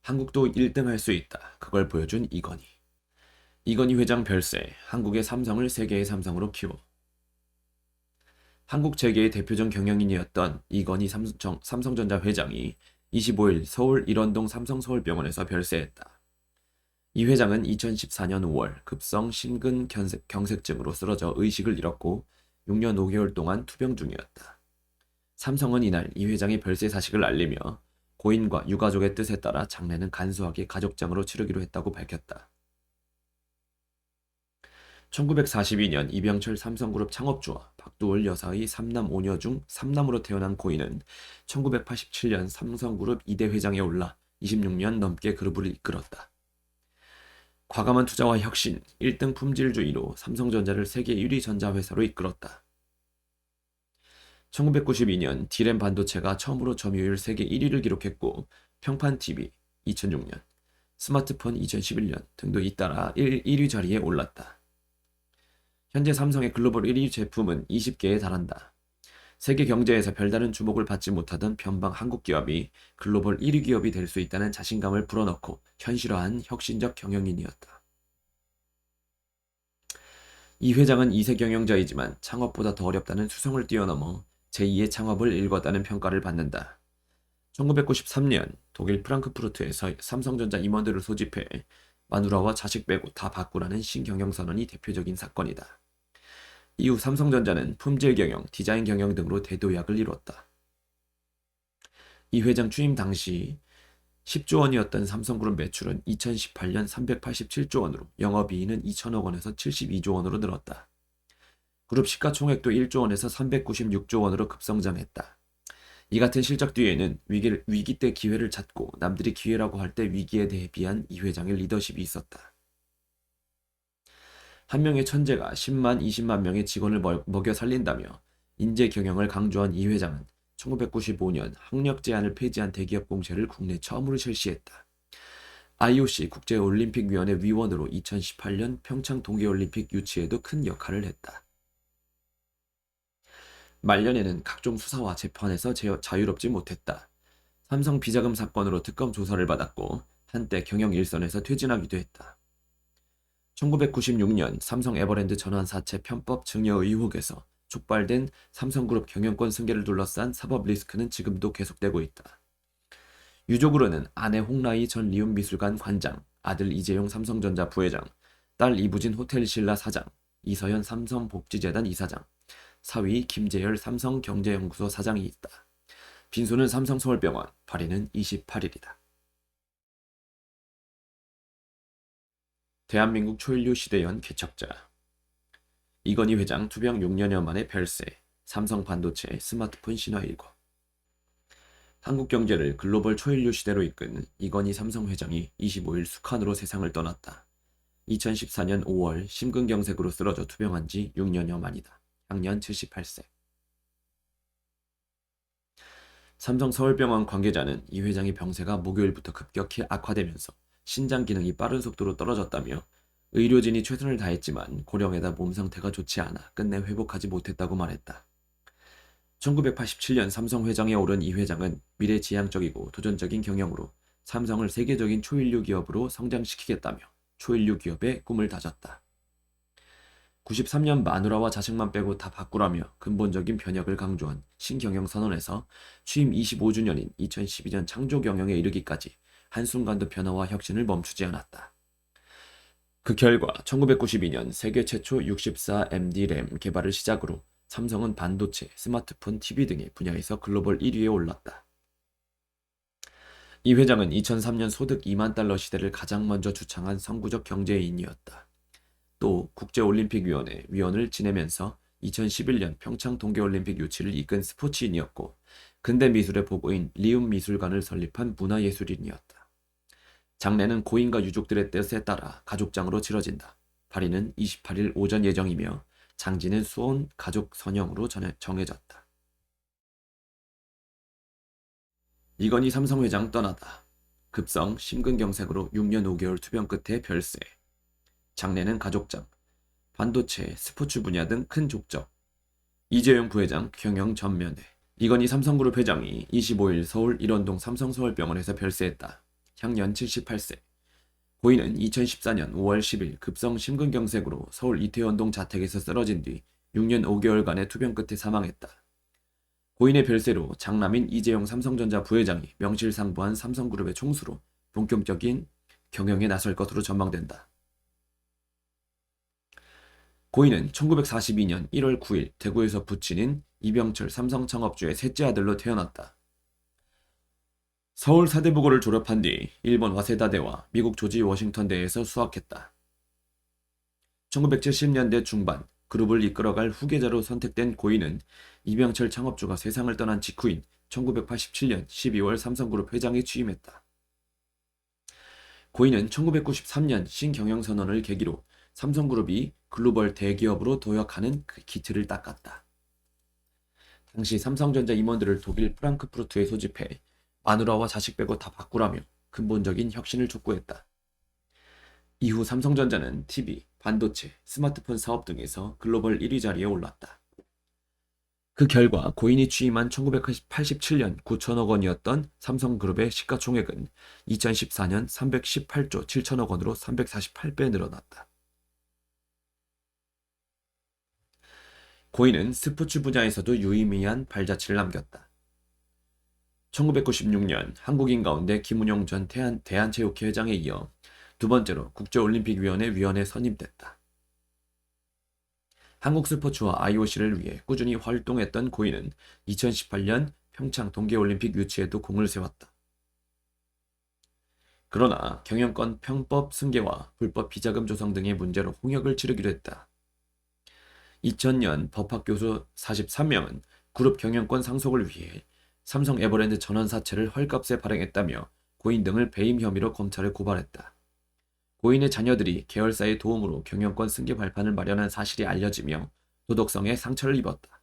한국도 1등 할 수 있다. 그걸 보여준 이건희. 이건희 회장 별세, 한국의 삼성을 세계의 삼성으로 키워. 한국 재계의 대표적 경영인이었던 이건희 삼성전자 회장이 25일 서울 일원동 삼성서울병원에서 별세했다. 이 회장은 2014년 5월 급성 심근경색증으로 쓰러져 의식을 잃었고 6년 5개월 동안 투병 중이었다. 삼성은 이날 이 회장의 별세 사실을 알리며 고인과 유가족의 뜻에 따라 장례는 간소하게 가족장으로 치르기로 했다고 밝혔다. 1942년 이병철 삼성그룹 창업주와 박두월 여사의 3남 5녀 중 3남으로 태어난 고인은 1987년 삼성그룹 2대 회장에 올라 26년 넘게 그룹을 이끌었다. 과감한 투자와 혁신, 1등 품질주의로 삼성전자를 세계 1위 전자회사로 이끌었다. 1992년 D램 반도체가 처음으로 점유율 세계 1위를 기록했고 평판TV 2006년, 스마트폰 2011년 등도 잇따라 1위 자리에 올랐다. 현재 삼성의 글로벌 1위 제품은 20개에 달한다. 세계 경제에서 별다른 주목을 받지 못하던 변방 한국 기업이 글로벌 1위 기업이 될 수 있다는 자신감을 불어넣고 현실화한 혁신적 경영인이었다. 이 회장은 2세 경영자이지만 창업보다 더 어렵다는 수성을 뛰어넘어 제2의 창업을 일궜다는 평가를 받는다. 1993년 독일 프랑크푸르트에서 삼성전자 임원들을 소집해 마누라와 자식 빼고 다 바꾸라는 신경영선언이 대표적인 사건이다. 이후 삼성전자는 품질 경영, 디자인 경영 등으로 대도약을 이뤘다. 이 회장 취임 당시 10조 원이었던 삼성그룹 매출은 2018년 387조 원으로 영업이익은 2천억 원에서 72조 원으로 늘었다. 그룹 시가총액도 1조 원에서 396조 원으로 급성장했다. 이 같은 실적 뒤에는 위기 때 기회를 찾고 남들이 기회라고 할 때 위기에 대비한 이 회장의 리더십이 있었다. 한 명의 천재가 10만, 20만 명의 직원을 먹여 살린다며 인재 경영을 강조한 이 회장은 1995년 학력 제한을 폐지한 대기업 공채를 국내 처음으로 실시했다. IOC 국제올림픽위원회 위원으로 2018년 평창 동계올림픽 유치에도 큰 역할을 했다. 말년에는 각종 수사와 재판에서 자유롭지 못했다. 삼성 비자금 사건으로 특검 조사를 받았고 한때 경영 일선에서 퇴진하기도 했다. 1996년 삼성 에버랜드 전환 사채 편법 증여 의혹에서 촉발된 삼성그룹 경영권 승계를 둘러싼 사법 리스크는 지금도 계속되고 있다. 유족으로는 아내 홍라희 전 리움미술관 관장, 아들 이재용 삼성전자 부회장, 딸 이부진 호텔신라 사장, 이서현 삼성복지재단 이사장, 사위 김재열 삼성경제연구소 사장이 있다. 빈소는 삼성서울병원, 발인은 28일이다. 대한민국 초일류 시대연 개척자 이건희 회장 투병 6년여 만에 별세, 삼성 반도체 스마트폰 신화 일궈. 한국 경제를 글로벌 초일류 시대로 이끈 이건희 삼성 회장이 25일 숙한으로 세상을 떠났다. 2014년 5월 심근경색으로 쓰러져 투병한 지 6년여 만이다. 향년 78세. 삼성 서울병원 관계자는 이 회장의 병세가 목요일부터 급격히 악화되면서 신장 기능이 빠른 속도로 떨어졌다며 의료진이 최선을 다했지만 고령에다 몸 상태가 좋지 않아 끝내 회복하지 못했다고 말했다. 1987년 삼성 회장에 오른 이 회장은 미래지향적이고 도전적인 경영으로 삼성을 세계적인 초일류 기업으로 성장시키겠다며 초일류 기업의 꿈을 다졌다. 93년 마누라와 자식만 빼고 다 바꾸라며 근본적인 변혁을 강조한 신경영 선언에서 취임 25주년인 2012년 창조경영에 이르기까지 한순간도 변화와 혁신을 멈추지 않았다. 그 결과 1992년 세계 최초 64MD 램 개발을 시작으로 삼성은 반도체, 스마트폰, TV 등의 분야에서 글로벌 1위에 올랐다. 이 회장은 2003년 소득 2만 달러 시대를 가장 먼저 주창한 선구적 경제인이었다. 또 국제올림픽위원회 위원을 지내면서 2011년 평창 동계올림픽 유치를 이끈 스포츠인이었고 근대 미술의 보고인 리움미술관을 설립한 문화예술인이었다. 장례는 고인과 유족들의 뜻에 따라 가족장으로 치러진다. 발인은 28일 오전 예정이며 장지는 수원 가족 선영으로 정해졌다. 이건희 삼성 회장 떠나다. 급성 심근경색으로 6년 5개월 투병 끝에 별세. 장례는 가족장. 반도체, 스포츠 분야 등 큰 족적. 이재용 부회장 경영 전면회. 이건희 삼성그룹 회장이 25일 서울 일원동 삼성서울병원에서 별세했다. 향년 78세. 고인은 2014년 5월 10일 급성 심근경색으로 서울 이태원동 자택에서 쓰러진 뒤 6년 5개월간의 투병 끝에 사망했다. 고인의 별세로 장남인 이재용 삼성전자 부회장이 명실상부한 삼성그룹의 총수로 본격적인 경영에 나설 것으로 전망된다. 고인은 1942년 1월 9일 대구에서 부친인 이병철 삼성 창업주의 셋째 아들로 태어났다. 서울 사대부고를 졸업한 뒤 일본 와세다대와 미국 조지 워싱턴대에서 수학했다. 1970년대 중반 그룹을 이끌어갈 후계자로 선택된 고인은 이병철 창업주가 세상을 떠난 직후인 1987년 12월 삼성그룹 회장에 취임했다. 고인은 1993년 신경영선언을 계기로 삼성그룹이 글로벌 대기업으로 도약하는 그 기틀을 닦았다. 당시 삼성전자 임원들을 독일 프랑크푸르트에 소집해 마누라와 자식 빼고 다 바꾸라며 근본적인 혁신을 촉구했다. 이후 삼성전자는 TV, 반도체, 스마트폰 사업 등에서 글로벌 1위 자리에 올랐다. 그 결과 고인이 취임한 1987년 9천억 원이었던 삼성그룹의 시가총액은 2014년 318조 7천억 원으로 348배 늘어났다. 고인은 스포츠 분야에서도 유의미한 발자취를 남겼다. 1996년 한국인 가운데 김은용 전 대한체육회 회장에 이어 두 번째로 국제올림픽위원회 위원에 선임됐다. 한국 스포츠와 IOC를 위해 꾸준히 활동했던 고인은 2018년 평창 동계올림픽 유치에도 공을 세웠다. 그러나 경영권 편법 승계와 불법 비자금 조성 등의 문제로 홍역을 치르기도 했다. 2000년 법학 교수 43명은 그룹 경영권 상속을 위해 삼성 에버랜드 전원 사채를 헐값에 발행했다며 고인 등을 배임 혐의로 검찰에 고발했다. 고인의 자녀들이 계열사의 도움으로 경영권 승계 발판을 마련한 사실이 알려지며 도덕성에 상처를 입었다.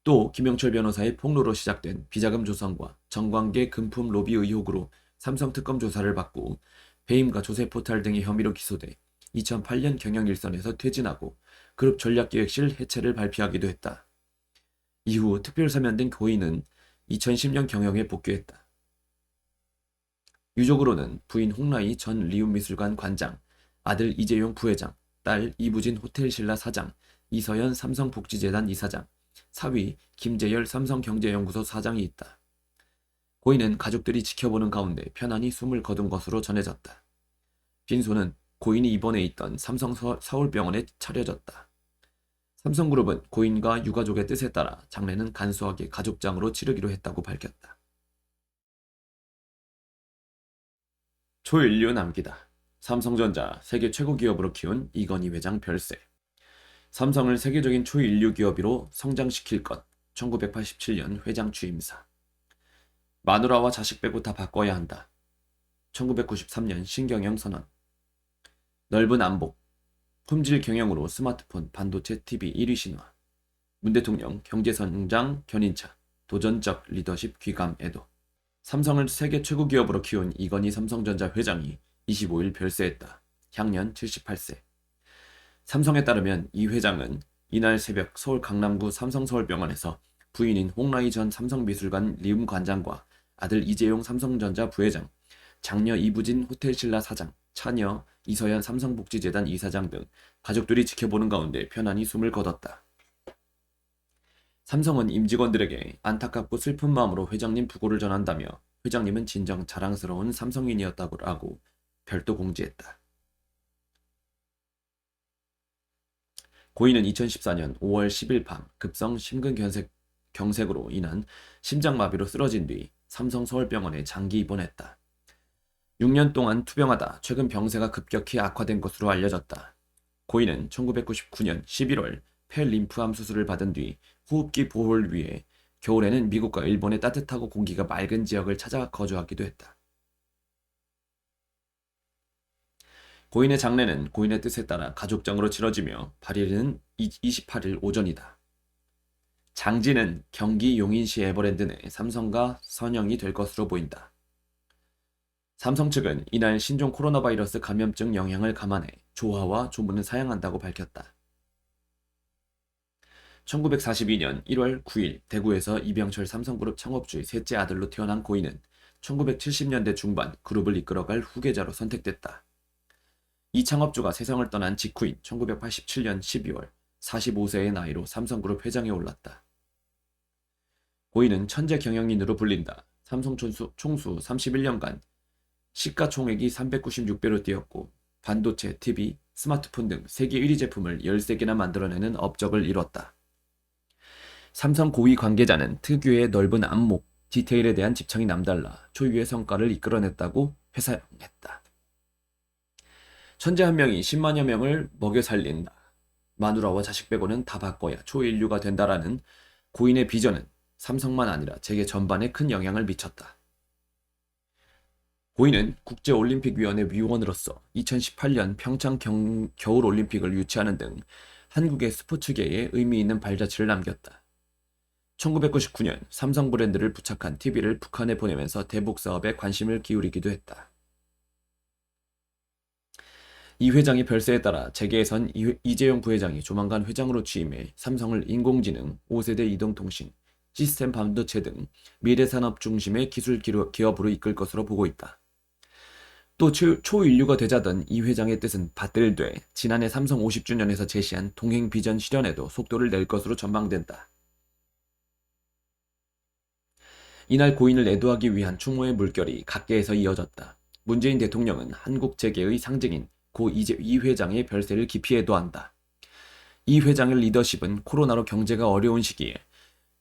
또 김영철 변호사의 폭로로 시작된 비자금 조성과 정관계 금품 로비 의혹으로 삼성 특검 조사를 받고 배임과 조세 포탈 등의 혐의로 기소돼 2008년 경영일선에서 퇴진하고 그룹 전략기획실 해체를 발표하기도 했다. 이후 특별사면된 고인은 2010년 경영에 복귀했다. 유족으로는 부인 홍라희 전 리움미술관 관장, 아들 이재용 부회장, 딸 이부진 호텔신라 사장, 이서연 삼성복지재단 이사장, 사위 김재열 삼성경제연구소 사장이 있다. 고인은 가족들이 지켜보는 가운데 편안히 숨을 거둔 것으로 전해졌다. 빈소는 고인이 입원해 있던 삼성 서울병원에 차려졌다. 삼성그룹은 고인과 유가족의 뜻에 따라 장례는 간소하게 가족장으로 치르기로 했다고 밝혔다. 초인류 남기다. 삼성전자 세계 최고 기업으로 키운 이건희 회장 별세. 삼성을 세계적인 초인류 기업으로 성장시킬 것. 1987년 회장 취임사. 마누라와 자식 빼고 다 바꿔야 한다. 1993년 신경영 선언. 넓은 안복. 품질 경영으로 스마트폰, 반도체, TV 1위 신화. 문 대통령 경제성장 견인차. 도전적 리더십 귀감 애도. 삼성을 세계 최고 기업으로 키운 이건희 삼성전자 회장이 25일 별세했다. 향년 78세. 삼성에 따르면 이 회장은 이날 새벽 서울 강남구 삼성서울병원에서 부인인 홍라희 전 삼성미술관 리움 관장과 아들 이재용 삼성전자 부회장, 장녀 이부진 호텔신라 사장, 차녀 이서연 삼성복지재단 이사장 등 가족들이 지켜보는 가운데 편안히 숨을 거뒀다. 삼성은 임직원들에게 안타깝고 슬픈 마음으로 회장님 부고를 전한다며 회장님은 진정 자랑스러운 삼성인이었다고 하고 별도 공지했다. 고인은 2014년 5월 10일 밤 급성 심근경색으로 인한 심장마비로 쓰러진 뒤 삼성 서울병원에 장기 입원했다. 6년 동안 투병하다 최근 병세가 급격히 악화된 것으로 알려졌다. 고인은 1999년 11월 폐림프암 수술을 받은 뒤 호흡기 보호를 위해 겨울에는 미국과 일본의 따뜻하고 공기가 맑은 지역을 찾아 거주하기도 했다. 고인의 장례는 고인의 뜻에 따라 가족장으로 치러지며 발일은 28일 오전이다. 장지는 경기 용인시 에버랜드 내 삼성과 선영이 될 것으로 보인다. 삼성 측은 이날 신종 코로나 바이러스 감염증 영향을 감안해 조화와 조문을 사양한다고 밝혔다. 1942년 1월 9일 대구에서 이병철 삼성그룹 창업주의 셋째 아들로 태어난 고인은 1970년대 중반 그룹을 이끌어갈 후계자로 선택됐다. 이 창업주가 세상을 떠난 직후인 1987년 12월 45세의 나이로 삼성그룹 회장에 올랐다. 고인은 천재 경영인으로 불린다. 삼성 총수 31년간 시가총액이 396배로 뛰었고 반도체, TV, 스마트폰 등 세계 1위 제품을 13개나 만들어내는 업적을 이뤘다. 삼성 고위 관계자는 특유의 넓은 안목, 디테일에 대한 집착이 남달라 초유의 성과를 이끌어냈다고 회상했다. 천재 한 명이 10만여 명을 먹여 살린다. 마누라와 자식 빼고는 다 바꿔야 초인류가 된다라는 고인의 비전은 삼성만 아니라 재계 전반에 큰 영향을 미쳤다. 고인은 국제올림픽위원회 위원으로서 2018년 평창 겨울올림픽을 유치하는 등 한국의 스포츠계에 의미 있는 발자취를 남겼다. 1999년 삼성 브랜드를 부착한 TV를 북한에 보내면서 대북 사업에 관심을 기울이기도 했다. 이 회장의 별세에 따라 재계에선 이재용 부회장이 조만간 회장으로 취임해 삼성을 인공지능, 5세대 이동통신, 시스템 반도체 등 미래산업 중심의 기술 기업으로 이끌 것으로 보고 있다. 또 초인류가 되자던 이 회장의 뜻은 받들돼 지난해 삼성 50주년에서 제시한 동행 비전 실현에도 속도를 낼 것으로 전망된다. 이날 고인을 애도하기 위한 추모의 물결이 각계에서 이어졌다. 문재인 대통령은 한국 재계의 상징인 이 회장의 별세를 깊이 애도한다. 이 회장의 리더십은 코로나로 경제가 어려운 시기에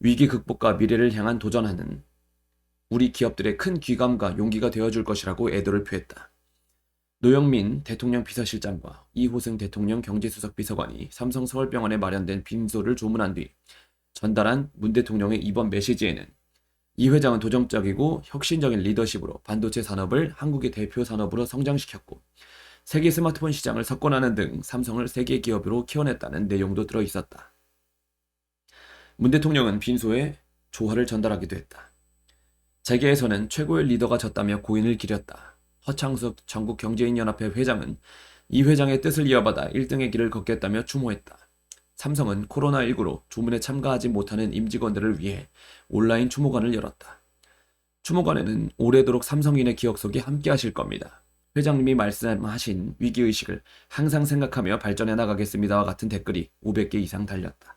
위기 극복과 미래를 향한 도전하는 우리 기업들의 큰 귀감과 용기가 되어줄 것이라고 애도를 표했다. 노영민 대통령 비서실장과 이호승 대통령 경제수석 비서관이 삼성 서울병원에 마련된 빈소를 조문한 뒤 전달한 문 대통령의 이번 메시지에는 이 회장은 도전적이고 혁신적인 리더십으로 반도체 산업을 한국의 대표 산업으로 성장시켰고 세계 스마트폰 시장을 석권하는 등 삼성을 세계 기업으로 키워냈다는 내용도 들어있었다. 문 대통령은 빈소에 조화를 전달하기도 했다. 재계에서는 최고의 리더가 졌다며 고인을 기렸다. 허창숙 전국경제인연합회 회장은 이 회장의 뜻을 이어받아 1등의 길을 걷겠다며 추모했다. 삼성은 코로나19로 조문에 참가하지 못하는 임직원들을 위해 온라인 추모관을 열었다. 추모관에는 오래도록 삼성인의 기억 속에 함께 하실 겁니다. 회장님이 말씀하신 위기의식을 항상 생각하며 발전해 나가겠습니다와 같은 댓글이 500개 이상 달렸다.